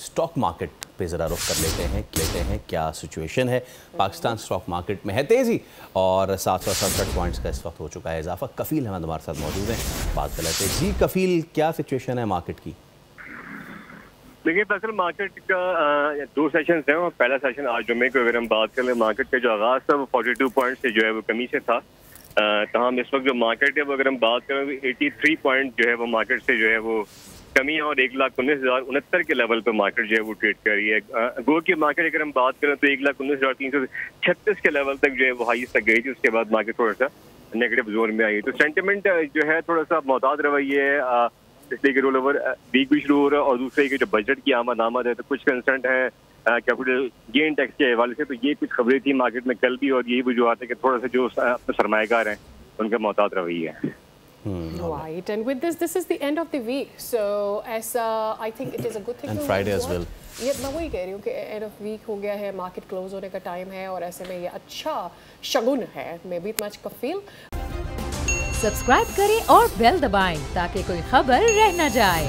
Stock market पे ज़रा रुख कर लेते हैं क्या सिचुएशन है। पाकिस्तान स्टॉक मार्केट में है तेज़ी और 767 पॉइंट्स का इस वक्त हो चुका है इजाफा। कफील अहमद हमारे साथ मौजूद हैं, बात कर लेते हैं। जी कफील, क्या सिचुएशन है मार्केट की? देखिए दरअसल मार्केट का दो सेशंस हैं और पहला सेशन आज जुम्मे को अगर हम बात करें मार्केट का जो आगाज़ था वो 42 पॉइंट से जो है वो कमी से था। तमाम इस वक्त जो मार्केट है वो अगर हम बात करें तो 83 पॉइंट जो है वो मार्केट से जो है वो कमी है और 1,19,069 के लेवल पर मार्केट जो है वो ट्रेड कर रही है। गो की मार्केट अगर हम बात करें तो 1,19,336 के लेवल तक जो है वो हाईएस्ट तक गई थी। उसके बाद मार्केट थोड़ा सा नेगेटिव जोन में आई। तो सेंटिमेंट जो है थोड़ा सा मोहतात रवैये है, इसलिए कि रोल ओवर वीक भी शुरू हो रहा है और दूसरे कि जो बजट की आमद है तो कुछ कंसर्न है कैपिटल गेन टैक्स के हवाले से। तो ये कुछ खबरें थी मार्केट में कल भी और यही वजूहत है कि थोड़ा सा जो सरमाएगार हैं उनका मोहतात रवैया है। Right, and with this is the end of the week, so as I think it is a good thing. And Friday as well. ये मैं वही कह रही हूँ कि end of week हो गया है, मार्केट क्लोज होने का टाइम है और ऐसे में ये अच्छा शगुन है। May be much Kafeel. Subscribe करें और बेल दबाएं ताकि कोई खबर रह न जाए।